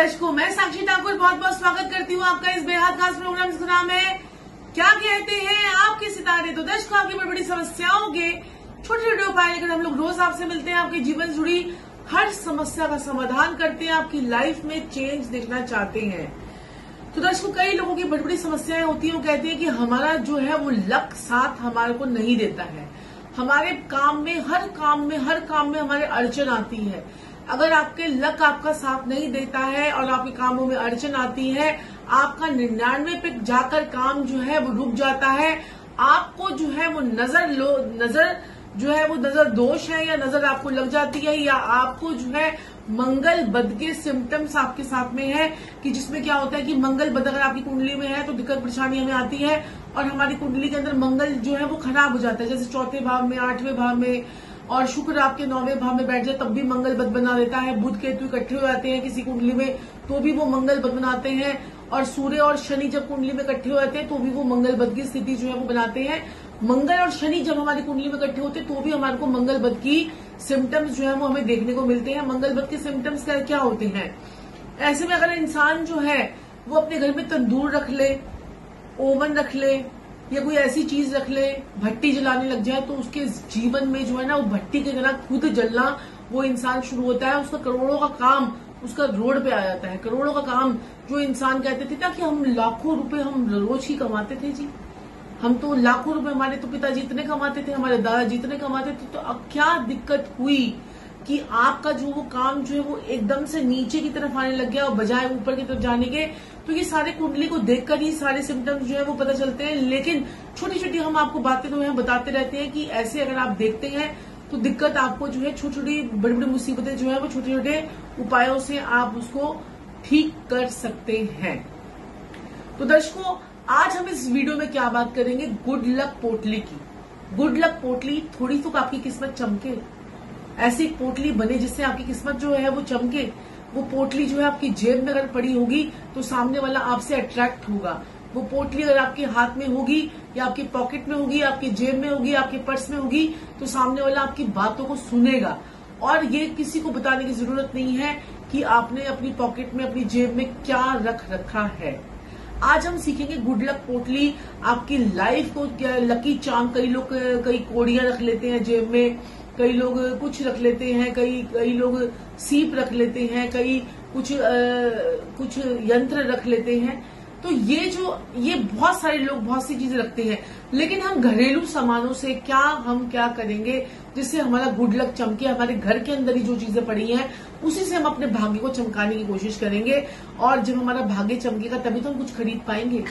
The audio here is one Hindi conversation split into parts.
दर्शकों, मैं साक्षी ठाकुर बहुत बहुत स्वागत करती हूँ आपका इस बेहद खास प्रोग्राम जिसका नाम है क्या कहते हैं आपके सितारे। तो दर्शकों, आपकी बड़ी बड़ी समस्याओं के छोटे छोटे उपाय लेकर हम लोग रोज आपसे मिलते हैं, आपके जीवन से जुड़ी हर समस्या का समाधान करते हैं, आपकी लाइफ में चेंज देखना चाहते हैं। तो दर्शकों, कई लोगों की बड़ी बड़ी समस्याएं होती है। वो कहते हैं कि हमारा जो है वो लक साथ हमारे को नहीं देता है, हमारे काम में हर काम में हमारे अड़चन आती है। अगर आपके लक आपका साथ नहीं देता है और आपके कामों में अड़चन आती है, आपका 99 पे जाकर काम जो है वो रुक जाता है, आपको जो है वो नजर दोष है या नजर आपको लग जाती है, या आपको जो है मंगल बद के सिम्टम्स आपके साथ में है कि जिसमें क्या होता है कि मंगल बद अगर आपकी कुंडली में है तो दिक्कत परेशानी हमें आती है और हमारी कुंडली के अंदर मंगल जो है वो खराब हो जाता है। जैसे चौथे भाव में, 8वें भाव में और शुक्र आपके 9वें भाव में बैठ जाए तब भी मंगल बद बना देता है। बुध केतु इकट्ठे हो जाते हैं किसी कुंडली में तो भी वो मंगल बद बनाते हैं, और सूर्य और शनि जब कुंडली में इकट्ठे हो जाते हैं तो भी वो मंगल बद की स्थिति जो है वो बनाते हैं। मंगल और शनि जब हमारी कुंडली में इकट्ठे होते हैं तो भी हमारे को मंगल बद की सिम्टम्स जो है वो हमें देखने को मिलते हैं। मंगल बद के सिम्टम्स क्या होते हैं? ऐसे में अगर इंसान जो है वो अपने घर में तंदूर रख ले, ओवन रख ले या कोई ऐसी चीज रख ले, भट्टी जलाने लग जाए तो उसके जीवन में जो है ना वो भट्टी की तरह खुद जलना वो इंसान शुरू होता है। उसका करोड़ों का काम उसका रोड पे आ जाता है। करोड़ों का काम जो इंसान कहते थे ना कि हम लाखों रुपए हम रोज ही कमाते थे जी, हम तो लाखों रुपए, हमारे तो पिताजी इतने कमाते थे, हमारे दादाजी इतने कमाते थे, तो अब क्या दिक्कत हुई कि आपका जो वो काम जो है वो एकदम से नीचे की तरफ आने लग गया और बजाय ऊपर की तरफ जाने के। तो ये सारे कुंडली को देखकर ही सारे सिम्टम्स जो है वो पता चलते हैं। लेकिन छोटी छोटी हम आपको बातें तो यहाँ बताते रहते हैं कि ऐसे अगर आप देखते हैं तो दिक्कत आपको जो है छोटी छोटी बड़ी बड़ी मुसीबतें जो है वो छोटे छोटे उपायों से आप उसको ठीक कर सकते हैं। तो दर्शकों, आज हम इस वीडियो में क्या बात करेंगे? गुड लक पोटली की। गुड लक पोटली, थोड़ी तो आपकी किस्मत चमके, ऐसी एक पोटली बने जिससे आपकी किस्मत जो है वो चमके। वो पोटली जो है आपकी जेब में अगर पड़ी होगी तो सामने वाला आपसे अट्रैक्ट होगा। वो पोटली अगर आपके हाथ में होगी या आपकी पॉकेट में होगी, आपकी जेब में होगी, आपके पर्स में होगी तो सामने वाला आपकी बातों को सुनेगा। और ये किसी को बताने की जरूरत नहीं है कि आपने अपनी पॉकेट में, अपनी जेब में क्या रख रखा है। आज हम सीखेंगे गुड लक पोटली आपकी लाइफ को क्या लकी चार्म। कई लोग कई कोड़ियां रख लेते हैं जेब में, कई लोग कुछ रख लेते हैं, कई लोग सीप रख लेते हैं, कई कुछ यंत्र रख लेते हैं। तो ये बहुत सारे लोग बहुत सी चीजें रखते हैं। लेकिन हम घरेलू सामानों से हम क्या करेंगे जिससे हमारा गुड लक चमके? हमारे घर के अंदर ही जो चीजें पड़ी हैं उसी से हम अपने भाग्य को चमकाने की कोशिश करेंगे, और जब हमारा भाग्य चमकेगा तभी तो हम कुछ खरीद पाएंगे।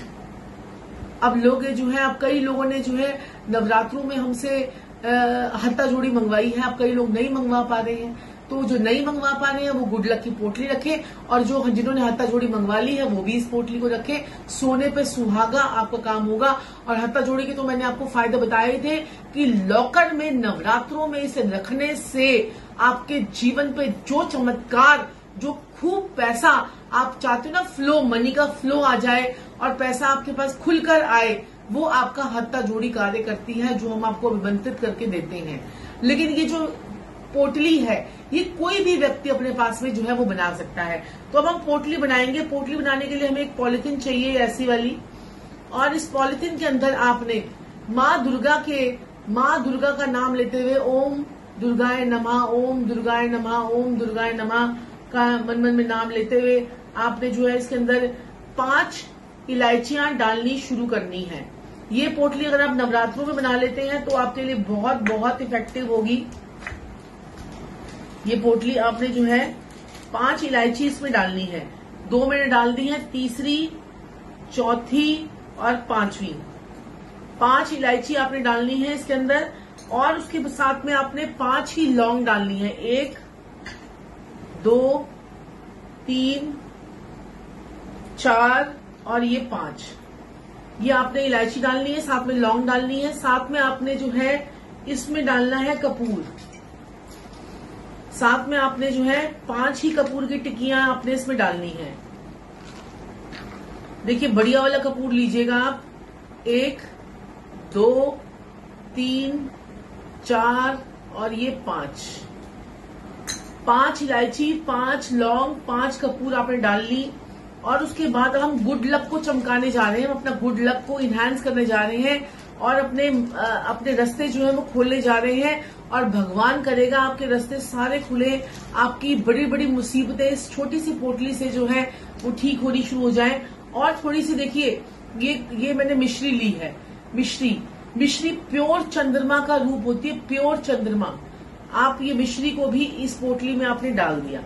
अब लोग जो है, अब कई लोगों ने जो है नवरात्रों में हमसे हत्ता जोड़ी मंगवाई है, अब कई लोग नहीं मंगवा पा रहे हैं। तो जो नहीं मंगवा पा रहे हैं वो गुड लक की पोटली रखें, और जिन्होंने हत्ता जोड़ी मंगवा ली है वो भी इस पोटली को रखें। सोने पे सुहागा आपका काम होगा। और हत्ता जोड़ी के तो मैंने आपको फायदे बताए थे कि लॉकर में नवरात्रों में इसे रखने से आपके जीवन पे जो चमत्कार, जो खूब पैसा आप चाहते हो ना, फ्लो, मनी का फ्लो आ जाए और पैसा आपके पास खुलकर आए, वो आपका हत्ता जोड़ी कार्य करती है, जो हम आपको अभिमंत्रित करके देते हैं। लेकिन ये जो पोटली है ये कोई भी व्यक्ति अपने पास में जो है वो बना सकता है। तो अब हम पोटली बनाएंगे। पोटली बनाने के लिए हमें एक पॉलिथीन चाहिए ऐसी वाली, और इस पॉलिथीन के अंदर आपने माँ दुर्गा का नाम लेते हुए ओम दुर्गाय नमः, ओम दुर्गाय नमः, ओम दुर्गाय नमः का मन में नाम लेते हुए आपने जो है इसके अंदर 5 इलायचियां डालनी शुरू करनी है। ये पोटली अगर आप नवरात्रों में बना लेते हैं तो आपके लिए बहुत बहुत इफेक्टिव होगी। ये पोटली आपने जो है 5 इलायची इसमें डालनी है। 2 मैंने डाल दी है, तीसरी, चौथी और 5वीं। 5 इलायची आपने डालनी है इसके अंदर, और उसके साथ में आपने 5 ही लौंग डालनी है। 1, 2, 3, 4 और ये 5। ये आपने इलायची डालनी है, साथ में लौंग डालनी है, साथ में आपने जो है इसमें डालना है कपूर। साथ में आपने जो है 5 ही कपूर की टिक्कियां आपने इसमें डालनी है। देखिए बढ़िया वाला कपूर लीजिएगा आप। 1, 2, 3, 4 और ये 5। 5 इलायची, 5 लौंग, 5 कपूर आपने डाल ली। और उसके बाद अब हम गुड लक को चमकाने जा रहे हैं, हम अपना गुड लक को इनहैंस करने जा रहे हैं और अपने रास्ते जो है वो खोलने जा रहे हैं। और भगवान करेगा आपके रास्ते सारे खुले, आपकी बड़ी बड़ी मुसीबतें इस छोटी सी पोटली से जो है वो ठीक होनी शुरू हो जाए। और थोड़ी सी देखिए, ये मैंने मिश्री ली है। मिश्री प्योर चंद्रमा का रूप होती है, प्योर चंद्रमा। आप ये मिश्री को भी इस पोटली में आपने डाल दिया।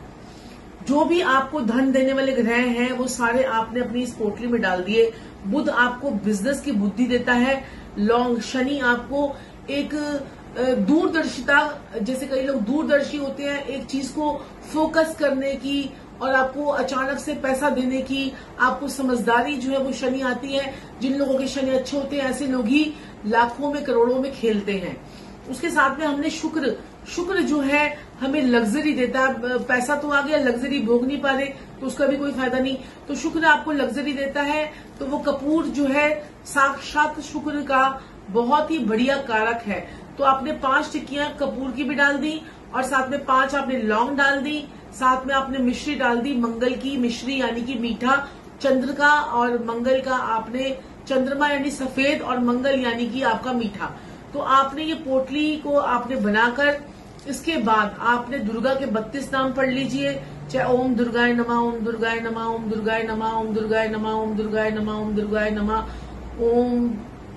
जो भी आपको धन देने वाले ग्रह हैं वो सारे आपने अपनी इस पोटली में डाल दिए। बुध आपको बिजनेस की बुद्धि देता है। शनि आपको एक दूरदर्शिता, जैसे कई लोग दूरदर्शी होते हैं, एक चीज को फोकस करने की और आपको अचानक से पैसा देने की, आपको समझदारी जो है वो शनि आती है। जिन लोगों के शनि अच्छे होते हैं ऐसे लोग ही लाखों में करोड़ों में खेलते हैं। उसके साथ में हमने शुक्र जो है हमें लग्जरी देता है। पैसा तो आ गया, लग्जरी भोग नहीं पा रहे तो उसका भी कोई फायदा नहीं। तो शुक्र आपको लग्जरी देता है। तो वो कपूर जो है साक्षात शुक्र का बहुत ही बढ़िया कारक है। तो आपने 5 टिक्कियां कपूर की भी डाल दी और साथ में 5 आपने लौंग डाल दी, साथ में आपने मिश्री डाल दी, मंगल की मिश्री यानी कि मीठा, चंद्र का और मंगल का आपने, चंद्रमा यानी सफेद और मंगल यानी कि आपका मीठा। तो आपने ये पोटली को आपने बनाकर, इसके बाद आपने दुर्गा के 32 नाम पढ़ लीजिए, चाहे ओम दुर्गाय नमः, ओम दुर्गाय नमः, ओम दुर्गाय नमः, ओम दुर्गाय नमः, ओम दुर्गाय नमः, ओम दुर्गाय नमः, ओम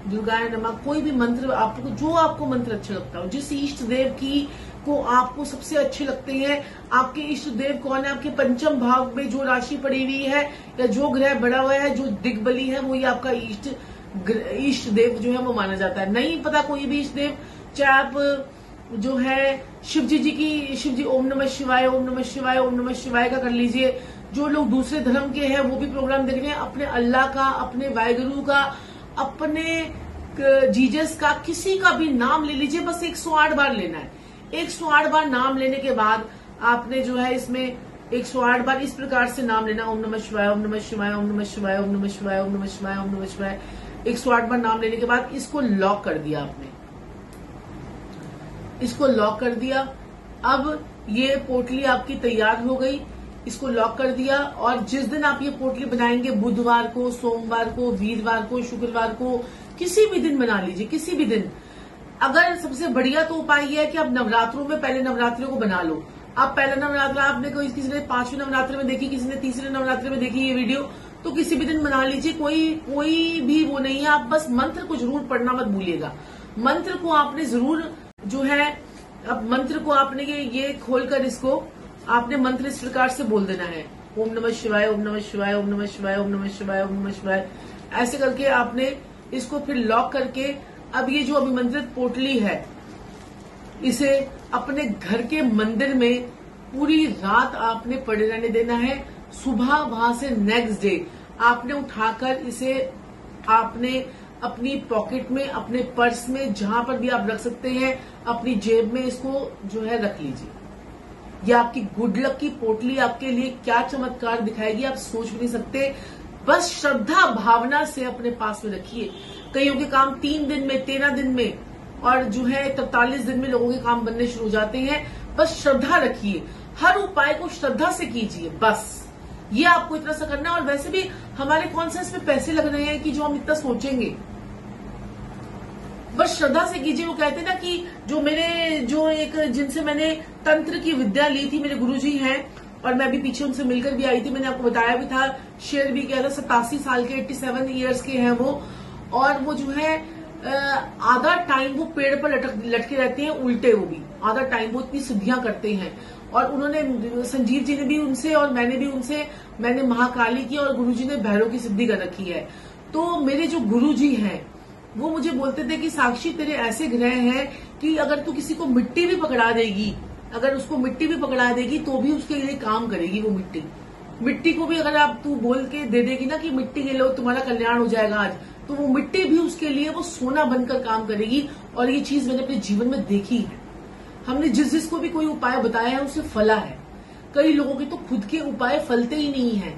दुर्गाय नमः। कोई भी मंत्र आपको, जो आपको मंत्र अच्छा लगता हो, जिस इष्ट देव की को आपको सबसे अच्छे लगते हैं। आपके इष्ट देव कौन है? आपके पंचम भाव में जो राशि पड़ी हुई है या जो ग्रह बड़ा हुआ है, जो दिग्बली है, वही आपका इष्ट देव जो है वो माना जाता है। नहीं पता कोई भी इष्ट देव, चाहे आप जो है शिव जी ओम नमः शिवाय, ओम नमः शिवाय, ओम नमः शिवाय का कर लीजिए। जो लोग दूसरे धर्म के हैं वो भी प्रोग्राम देख रहे हैं, अपने अल्लाह का, अपने वाहेगुरु का, अपने जीजस का, किसी का भी नाम ले लीजिए। बस 108 बार लेना है। 108 बार नाम लेने के बाद आपने जो है इसमें 108 बार इस प्रकार से नाम लेना, ओम नमः शिवाय, ओम नमः शिवाय, ओम नमः शिवाय, ओम नमः शिवाय, ओम नमः शिवाय, ओम नमः शिवाय। 108 बार नाम लेने के बाद इसको लॉक कर दिया आपने, इसको लॉक कर दिया। अब ये पोटली आपकी तैयार हो गई, इसको लॉक कर दिया। और जिस दिन आप ये पोटली बनाएंगे, बुधवार को, सोमवार को, वीरवार को, शुक्रवार को, किसी भी दिन बना लीजिए, किसी भी दिन। अगर सबसे बढ़िया तो उपाय ये है कि आप नवरात्रों में पहले नवरात्रों को बना लो। आप पहला नवरात्र आपने किसी ने 5वें नवरात्र में देखी, किसी ने 3रे नवरात्र में देखी ये वीडियो, तो किसी भी दिन बना लीजिए। कोई भी वो नहीं है। आप बस मंत्र को जरूर पढ़ना मत भूलिएगा। मंत्र को आपने जरूर जो है, अब मंत्र को आपने ये खोलकर इसको आपने मंत्र इस प्रकार से बोल देना है, ओम नमः शिवाय, ओम नमः शिवाय, ओम नमः शिवाय, ओम नमः शिवाय, ओम नमः शिवाय। ऐसे करके आपने इसको फिर लॉक करके, अब ये जो अभिमंत्रित पोटली है इसे अपने घर के मंदिर में पूरी रात आपने पड़े रहने देना है। सुबह वहां से नेक्स्ट डे आपने उठाकर इसे आपने अपनी पॉकेट में, अपने पर्स में, जहां पर भी आप रख सकते हैं, अपनी जेब में इसको जो है रख लीजिए। ये आपकी गुड लक की पोटली आपके लिए क्या चमत्कार दिखाएगी आप सोच भी नहीं सकते। बस श्रद्धा भावना से अपने पास में रखिए। कईयों के काम 3 दिन में, 13 दिन में और जो है 43 दिन में लोगों के काम बनने शुरू हो जाते हैं। बस श्रद्धा रखिए, हर उपाय को श्रद्धा से कीजिए। बस ये आपको इतना सा करना है। और वैसे भी हमारे कौन सा इसमें पैसे लग रहे हैं कि जो हम इतना सोचेंगे। बस श्रद्धा से कीजिए। वो कहते हैं ना कि जिनसे मैंने तंत्र की विद्या ली थी, मेरे गुरुजी हैं और मैं भी पीछे उनसे मिलकर भी आई थी, मैंने आपको बताया भी था, शेयर भी किया था। 87 साल के, 87 ईयर्स के हैं वो। और वो जो है आधा टाइम वो पेड़ पर लटके रहते हैं उल्टे, वो भी आधा टाइम वो इतनी सिद्धियां करते हैं। और उन्होंने, संजीव जी ने भी उनसे और मैंने भी उनसे, मैंने महाकाली की और गुरुजी ने भैरव की सिद्धि कर रखी है। तो मेरे जो गुरुजी हैं वो मुझे बोलते थे कि साक्षी तेरे ऐसे ग्रह हैं कि अगर तू किसी को मिट्टी भी पकड़ा देगी, अगर उसको मिट्टी भी पकड़ा देगी तो भी उसके लिए काम करेगी वो मिट्टी को भी अगर आप तू बोल के दे देगी ना कि मिट्टी के लो तुम्हारा कल्याण हो जाएगा आज, तो वो मिट्टी भी उसके लिए वो सोना बनकर काम करेगी। और ये चीज मैंने अपने जीवन में देखी है। हमने जिसको भी कोई उपाय बताया है उसे फला है। कई लोगों के तो खुद के उपाय फलते ही नहीं है।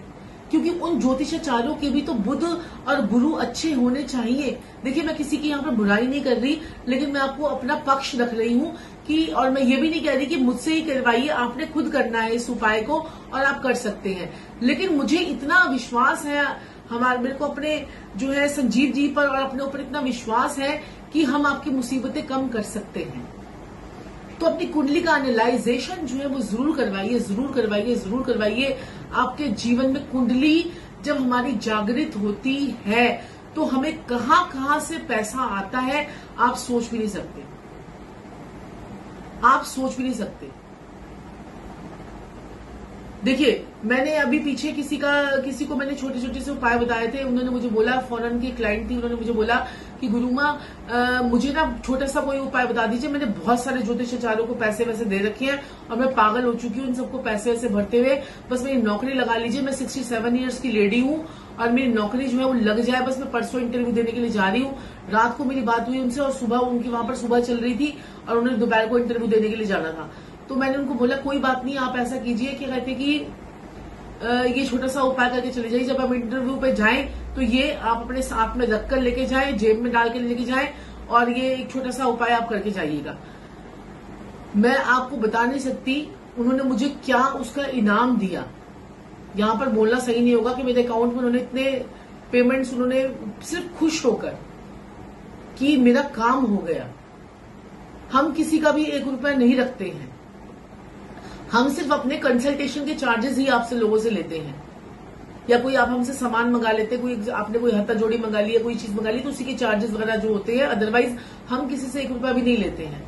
क्योंकि उन ज्योतिषाचार्यों के भी तो बुध और गुरु अच्छे होने चाहिए। देखिए, मैं किसी की यहाँ पर बुराई नहीं कर रही, लेकिन मैं आपको अपना पक्ष रख रही हूँ कि, और मैं ये भी नहीं कह रही कि मुझसे ही करवाइए, आपने खुद करना है इस उपाय को और आप कर सकते हैं। लेकिन मुझे इतना विश्वास है, मेरे को अपने जो है संजीव जी पर और अपने ऊपर इतना विश्वास है कि हम आपकी मुसीबतें कम कर सकते हैं। तो अपनी कुंडली का एनालाइजेशन जो है वो जरूर करवाइए, जरूर करवाइए, जरूर करवाइए। आपके जीवन में कुंडली जब हमारी जागृत होती है तो हमें कहां कहां से पैसा आता है आप सोच भी नहीं सकते, आप सोच भी नहीं सकते। देखिए, मैंने अभी पीछे किसी को मैंने छोटे छोटे से उपाय बताए थे। उन्होंने मुझे बोला, फॉरेन की क्लाइंट थी, उन्होंने मुझे बोला कि गुरु माँ मुझे ना छोटा सा कोई उपाय बता दीजिए। मैंने बहुत सारे ज्योतिषाचार्यों को पैसे वैसे दे रखे हैं और मैं पागल हो चुकी हूँ इन सबको पैसे वैसे भरते हुए। बस मेरी नौकरी लगा लीजिए। मैं 67 ईयर्स की लेडी हूँ और मेरी नौकरी जो है वो लग जाए, बस मैं परसों इंटरव्यू देने के लिए जा रही हूँ। रात को मेरी बात हुई उनसे और सुबह उनकी वहां पर सुबह चल रही थी और उन्होंने दोपहर को इंटरव्यू देने के लिए जाना था। तो मैंने उनको बोला कोई बात नहीं, आप ऐसा कीजिए, क्या कहते कि ये छोटा सा उपाय करके चले जाइए। जब आप इंटरव्यू पे जाएं तो ये आप अपने साथ में रखकर लेके जाएं, जेब में डाल के लेके जाएं और ये एक छोटा सा उपाय आप करके जाइएगा। मैं आपको बता नहीं सकती उन्होंने मुझे क्या उसका इनाम दिया। यहां पर बोलना सही नहीं होगा कि मेरे अकाउंट में उन्होंने इतने पेमेंट्स, उन्होंने सिर्फ खुश होकर कि मेरा काम हो गया। हम किसी का भी 1 रुपया नहीं रखते हैं, हम सिर्फ अपने कंसल्टेशन के चार्जेस ही आपसे लोगों से लेते हैं। या कोई आप हमसे सामान मंगा लेते, आपने कोई हत्था जोड़ी मंगा ली या कोई चीज मंगा ली तो उसी के चार्जेस वगैरह जो होते हैं। अदरवाइज हम किसी से 1 रुपया भी नहीं लेते हैं,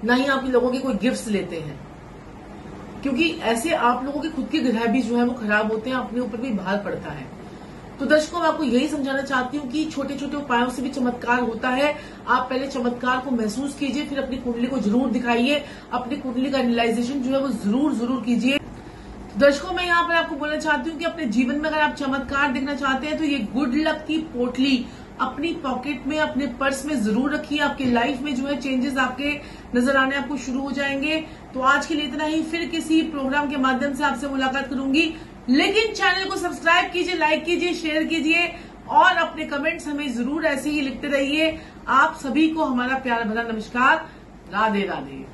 ना ही आप लोगों के कोई गिफ्ट्स लेते हैं, क्योंकि ऐसे आप लोगों के खुद के ग्रह भी जो है वो खराब होते हैं, अपने ऊपर भी भार पड़ता है। तो दर्शकों, मैं आपको यही समझाना चाहती हूँ कि छोटे छोटे उपायों से भी चमत्कार होता है। आप पहले चमत्कार को महसूस कीजिए, फिर अपनी कुंडली को जरूर दिखाइए, अपनी कुंडली का एनालाइजेशन जो है वो जरूर कीजिए। तो दर्शकों, मैं यहाँ पर आपको बोलना चाहती हूँ कि अपने जीवन में अगर आप चमत्कार देखना चाहते हैं तो ये गुड लक की पोटली अपनी पॉकेट में, अपने पर्स में जरूर रखिए। आपकी लाइफ में जो है चेंजेस आपके नजर आने आपको शुरू हो जाएंगे। तो आज के लिए इतना ही, फिर किसी प्रोग्राम के माध्यम से आपसे मुलाकात करूंगी। लेकिन चैनल को सब्सक्राइब कीजिए, लाइक कीजिए, शेयर कीजिए और अपने कमेंट्स हमें जरूर ऐसे ही लिखते रहिए। आप सभी को हमारा प्यार भरा नमस्कार। राधे राधे।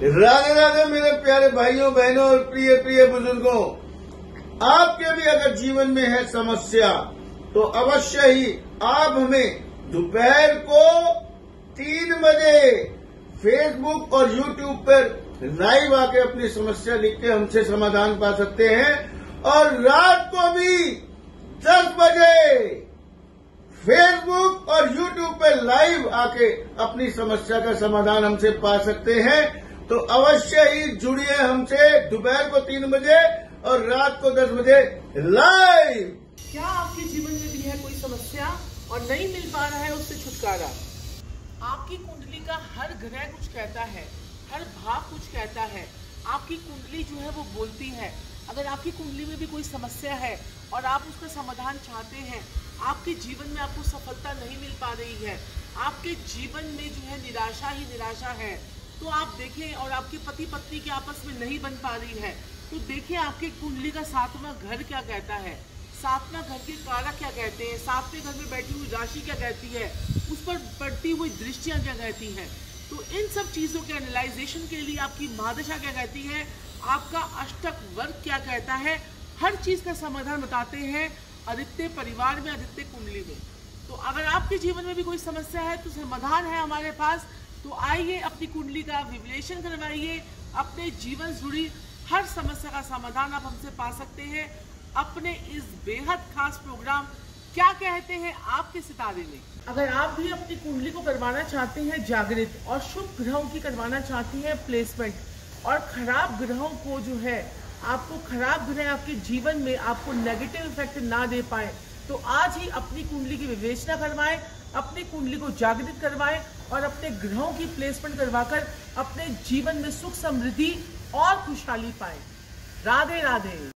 राधे राधे मेरे प्यारे भाइयों बहनों और प्रिय प्रिय बुजुर्गों। आपके भी अगर जीवन में है समस्या तो अवश्य ही आप हमें दोपहर को 3 बजे फेसबुक और यूट्यूब पर लाइव आके अपनी समस्या लिख के हमसे समाधान पा सकते हैं। और रात को भी 10 बजे फेसबुक और यूट्यूब पे लाइव आके अपनी समस्या का समाधान हमसे पा सकते हैं। तो अवश्य ही जुड़िए हमसे दोपहर को 3 बजे और रात को 10 बजे लाइव। क्या आपके जीवन में भी है कोई समस्या और नहीं मिल पा रहा है उससे छुटकारा? आपकी कुंडली का हर ग्रह कुछ कहता है, हर भाव कुछ कहता है। आपकी कुंडली जो है वो बोलती है। अगर आपकी कुंडली में भी कोई समस्या है और आप उसका समाधान चाहते हैं, आपके जीवन में आपको सफलता नहीं मिल पा रही है, आपके जीवन में जो है निराशा ही निराशा है, तो आप देखें, और आपके पति पत्नी की आपस में नहीं बन पा रही है, तो देखिए आपकी कुंडली का 7वां घर क्या कहता है, 7वां घर के कारक क्या कहते हैं, 7वें घर में बैठी हुई राशि क्या कहती है, उस पर पड़ती हुई दृष्टियां क्या कहती हैं। तो इन सब चीजों के एनालाइजेशन के लिए आपकी महादशा क्या कहती है, आपका अष्टक वर्ग क्या कहता है, हर चीज का समाधान बताते हैं आदित्य परिवार में, आदित्य कुंडली में। तो अगर आपके जीवन में भी कोई समस्या है तो समाधान है हमारे पास। तो आइए अपनी कुंडली का विश्लेषण करवाइए, अपने जीवन से जुड़ी हर समस्या का समाधान आप हमसे पा सकते हैं अपने इस बेहद खास प्रोग्राम क्या कहते हैं आपके सितारे में। अगर आप भी अपनी कुंडली को करवाना चाहते हैं जागृत और शुभ ग्रहों की करवाना चाहती हैं प्लेसमेंट, और खराब ग्रहों को जो है आपको खराब ग्रह आपके जीवन में आपको नेगेटिव इफेक्ट ना दे पाए, तो आज ही अपनी कुंडली की विवेचना करवाएं, अपनी कुंडली को जागृत करवाएं और अपने ग्रहों की प्लेसमेंट करवाकर अपने जीवन में सुख समृद्धि और खुशहाली पाएं। राधे राधे।